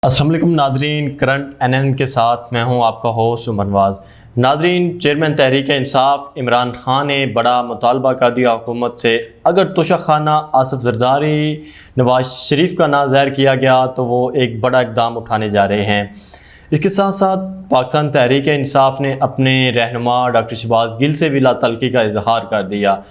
अस्सलाम वालेकुम नाजरीन, करंट एनएन के साथ मैं हूं आपका होस्ट उमर नवाज। नाजरीन, चेयरमैन तहरीक इंसाफ इमरान खान ने बड़ा मुतालबा कर दिया हुकूमत से, अगर तोशाखाना आसिफ जरदारी नवाज शरीफ का नाम ज़ाहिर किया गया तो वो एक बड़ा इकदाम उठाने जा रहे हैं। इसके साथ साथ पाकिस्तान तहरीक इंसाफ ने अपने रहनुमा डॉक्टर शहबाज गिल से भी लातल्की का इजहार कर दिया।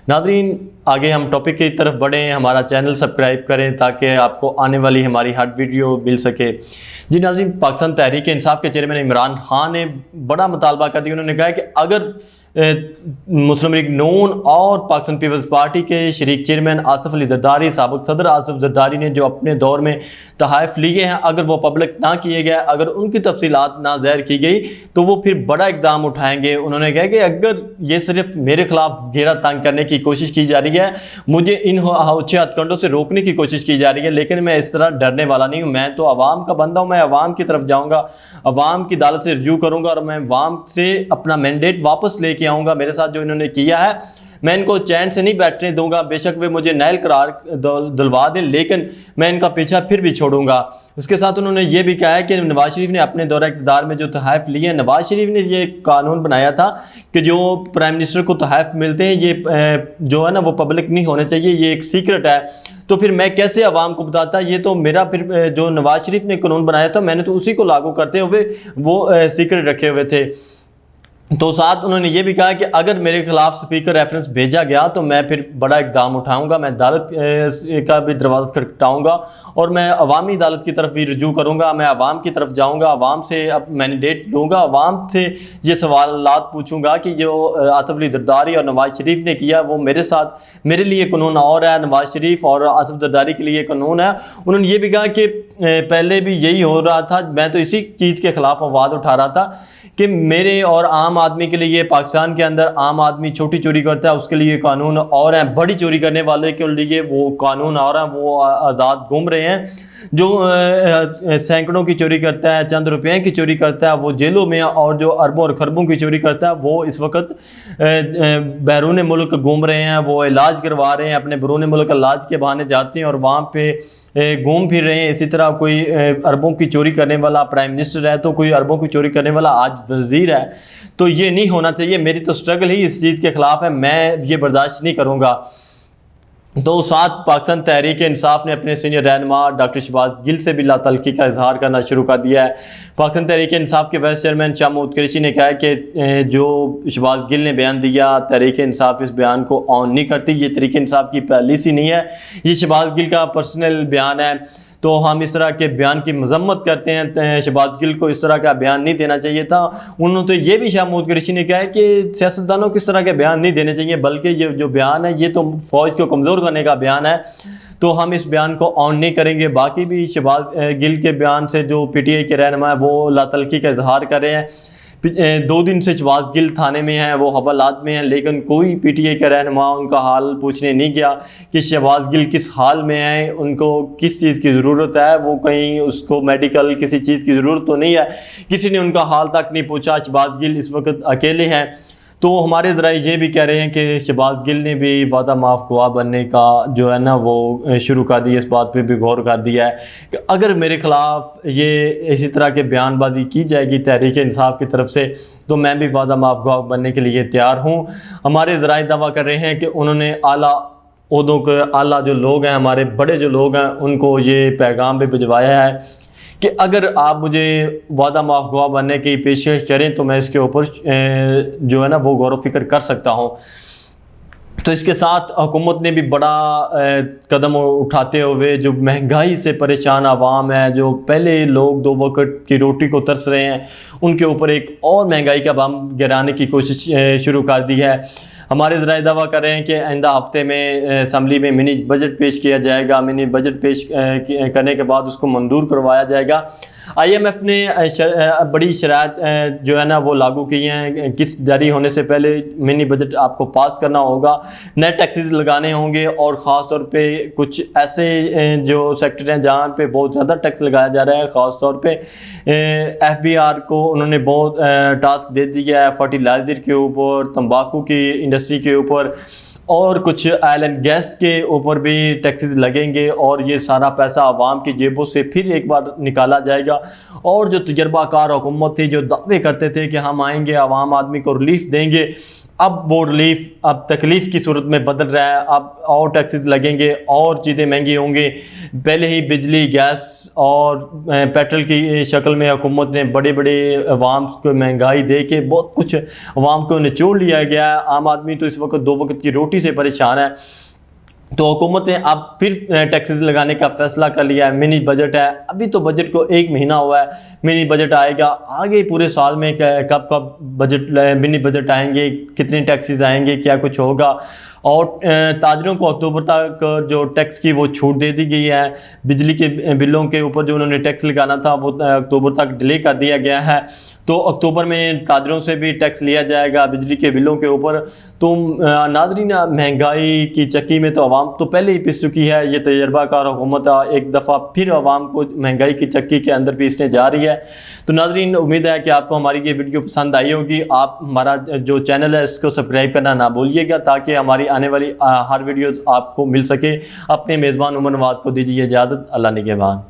नाजरीन, आगे हम टॉपिक की तरफ बढ़ें, हमारा चैनल सब्सक्राइब करें ताकि आपको आने वाली हमारी हर वीडियो मिल सके। जी नाजरीन, पाकिस्तान तहरीक इंसाफ के चेयरमैन इमरान खान ने बड़ा मुतालबा कर दिया। उन्होंने कहा कि अगर मुस्लिम लीग नून और पाकिस्तान पीपल्स पार्टी के शरीक चेयरमैन आसिफ अली जरदारी, साबिक सदर आसिफ जरदारी ने जो अपने दौर में तहाइफ लिए हैं, अगर वो पब्लिक ना किए गए, अगर उनकी तफसीलात ना ज़ाहिर की गई तो वो फिर बड़ा इकदाम उठाएंगे। उन्होंने कहा कि अगर ये सिर्फ मेरे खिलाफ घेरा तंग करने की कोशिश की जा रही है, मुझे इन अच्छे हथकंडों से रोकने की कोशिश की जा रही है, लेकिन मैं इस तरह डरने वाला नहीं हूँ। मैं तो अवाम का बंदा हूँ, मैं अवाम की तरफ जाऊँगा, अवाम की अदालत से रिव्यू करूँगा और मैं अवाम से अपना मैंडेट वापस लेके आऊँगा। मेरे साथ जो इन्होंने किया है, मैं इनको चैन से नहीं बैठने दूंगा। बेशक वे मुझे नाइल करार दिलवा दें, लेकिन मैं इनका पीछा फिर भी छोड़ूंगा। उसके साथ उन्होंने ये भी कहा है कि नवाज शरीफ ने अपने दौरा इक़्तिदार में जो तहफ़ लिए हैं, नवाज शरीफ ने ये कानून बनाया था कि जो प्राइम मिनिस्टर को तहफ़ मिलते हैं, ये जो है ना वो पब्लिक नहीं होने चाहिए, ये एक सीक्रेट है। तो फिर मैं कैसे अवाम को बताता? ये तो मेरा फिर जो नवाज शरीफ ने कानून बनाया था, मैंने तो उसी को लागू करते हुए वो सीक्रेट रखे हुए थे। तो साथ उन्होंने ये भी कहा कि अगर मेरे खिलाफ स्पीकर रेफरेंस भेजा गया तो मैं फिर बड़ा इकदाम उठाऊंगा, मैं अदालत का भी दरवाज़ा खटखटाऊंगा और मैं अवामी अदालत की तरफ भी रुजू करूंगा। मैं अवाम की तरफ जाऊंगा, अवाम से अब मैंडेट लूँगा, अवाम से ये सवालात पूछूंगा कि जो आसिफ अली जरदारी और नवाज शरीफ ने किया वो मेरे साथ, मेरे लिए कानून और है, नवाज शरीफ और आसिफ जरदारी के लिए कानून है। उन्होंने ये भी कहा कि पहले भी यही हो रहा था, मैं तो इसी चीज़ के खिलाफ आवाज़ उठा रहा था कि मेरे और आम आदमी के लिए, पाकिस्तान के अंदर आम आदमी छोटी चोरी करता है उसके लिए कानून और हैं, बड़ी चोरी करने वाले के लिए वो कानून और हैं, वो आज़ाद घूम रहे हैं। जो सैकड़ों की चोरी करता है, चंद रुपये की चोरी करता है, वो जेलों में, और जो अरबों और खरबों की चोरी करता है वो इस वक्त बैरून मुल्क घूम रहे हैं, वो इलाज करवा रहे हैं, अपने बैरून मुल्क इलाज के बहाने जाते हैं और वहाँ पे घूम फिर रहे हैं। इसी तरह कोई अरबों की चोरी करने वाला प्राइम मिनिस्टर है तो कोई अरबों की चोरी करने वाला आज वजीर है। तो ये नहीं होना चाहिए। मेरी तो स्ट्रगल ही इस चीज़ के खिलाफ है, मैं ये बर्दाश्त नहीं करूँगा। तो साथ पाकिस्तान तहरीक इंसाफ ने अपने सीनियर रहनुमा डॉक्टर शहबाज गिल से भी लातल्की का इजहार करना शुरू कर दिया है। पाकिस्तान तहरीक इंसाफ के वाइस चेयरमैन शाह महमूद कुरैशी ने कहा है कि जो शहबाज गिल ने बयान दिया, तहरीक इंसाफ इस बयान को ऑन नहीं करती, ये तहरीक इंसाफ की पॉलिसी नहीं है, ये शहबाज गिल का पर्सनल बयान है। तो हम इस तरह के बयान की मजम्मत करते हैं, शहबाज गिल को इस तरह का बयान नहीं देना चाहिए था। उन्होंने तो ये भी शाह महमूद कुरैशी ने कहा है कि सियासतदानों को इस तरह के बयान नहीं देने चाहिए, बल्कि ये जो बयान है ये तो फ़ौज को कमज़ोर करने का बयान है, तो हम इस बयान को ऑन नहीं करेंगे। बाकी भी शहबाज गिल के बयान से जो PTI के रहनुमा है वो लातल्की का इजहार कर रहे हैं। 2 दिन से शहबाज गिल थाने में हैं, वो हवालात में हैं, लेकिन कोई PTI का रहनुमा उनका हाल पूछने नहीं गया कि शहबाज गिल किस हाल में हैं, उनको किस चीज़ की ज़रूरत है, वो कहीं उसको मेडिकल किसी चीज़ की ज़रूरत तो नहीं है, किसी ने उनका हाल तक नहीं पूछा। शहबाज गिल इस वक्त अकेले हैं। तो हमारे ज़रा ये भी कह रहे हैं कि शहबाज गिल ने भी वादा माफ़ गवाह बनने का जो है ना वो शुरू कर दिया, इस बात पे भी गौर कर दिया है कि अगर मेरे ख़िलाफ़ ये इसी तरह के बयानबाजी की जाएगी तहरीक इंसाफ की तरफ से तो मैं भी वादा माफ़ गवाह बनने के लिए तैयार हूँ। हमारे ज़राए दावा कर रहे हैं कि उन्होंने आला ओहदों के आला जो लोग हैं, हमारे बड़े जो लोग हैं, उनको ये पैगाम भी भिजवाया है कि अगर आप मुझे वादा माफ़ गवाह बनने की पेशकश करें तो मैं इसके ऊपर जो है ना वो गौर व फिक्र कर सकता हूँ। तो इसके साथ हुकूमत ने भी बड़ा कदम उठाते हुए जो महंगाई से परेशान आवाम है, जो पहले लोग 2 वक्त की रोटी को तरस रहे हैं, उनके ऊपर एक और महंगाई का बम गिराने की कोशिश शुरू कर दी है। हमारे ज़राए दावा कर रहे हैं कि आइंदा हफ्ते में असम्बली में मिनी बजट पेश किया जाएगा। मिनी बजट पेश करने के बाद उसको मंजूर करवाया जाएगा। IMF ने बड़ी शराइत जो है ना वो लागू की हैं। किस्त जारी होने से पहले मिनी बजट आपको पास करना होगा, नए टैक्सेस लगाने होंगे और ख़ास तौर पे कुछ ऐसे जो सेक्टर हैं जहाँ पे बहुत ज़्यादा टैक्स लगाया जा रहा है। ख़ास तौर पे FBR को उन्होंने बहुत टास्क दे दिया है, फर्टिलाइज़र के ऊपर, तंबाकू की इंडस्ट्री के ऊपर, और कुछ ऑयल एंड गैस के ऊपर भी टैक्सेस लगेंगे और ये सारा पैसा आवाम की जेबों से फिर एक बार निकाला जाएगा। और जो तजर्बाकार हुकूमत थी, जो दावे करते थे कि हम आएंगे आवाम आदमी को रिलीफ देंगे, अब वो रिलीफ अब तकलीफ़ की सूरत में बदल रहा है। अब और टैक्सेस लगेंगे और चीज़ें महंगी होंगी। पहले ही बिजली, गैस और पेट्रोल की शक्ल में हुकूमत ने बड़े बड़े अवाम को महंगाई दे के बहुत कुछ अवाम को निचोड़ लिया गया है। आम आदमी तो इस वक्त 2 वक्त की रोटी से परेशान है। तो हुकूमत ने अब फिर टैक्सेस लगाने का फैसला कर लिया है। मिनी बजट है, अभी तो बजट को 1 महीना हुआ है, मिनी बजट आएगा। आगे पूरे साल में कब कब बजट मिनी बजट आएंगे, कितने टैक्सेस आएंगे, क्या कुछ होगा। और ताजरों को अक्टूबर तक जो टैक्स की वो छूट दे दी गई है। बिजली के बिलों के ऊपर जो उन्होंने टैक्स लगाना था वो अक्टूबर तक डिले कर दिया गया है। तो अक्टूबर में ताजरों से भी टैक्स लिया जाएगा बिजली के बिलों के ऊपर। तो नाज़रीन, महंगाई की चक्की में तो आवाम तो पहले ही पिस चुकी है। ये तजर्बाकार हुकूमत एक दफ़ा फिर आवाम को महंगाई की चक्की के अंदर पीसने जा रही है। तो नाज़रीन, उम्मीद है कि आपको हमारी ये वीडियो पसंद आई होगी। आप हमारा जो चैनल है इसको सब्सक्राइब करना ना भूलिएगा ताकि हमारी आने वाली हर वीडियोज़ आपको मिल सके। अपने मेज़बान उमर नवाज़ को दीजिए इजाज़त। अल्लाह निगहबान।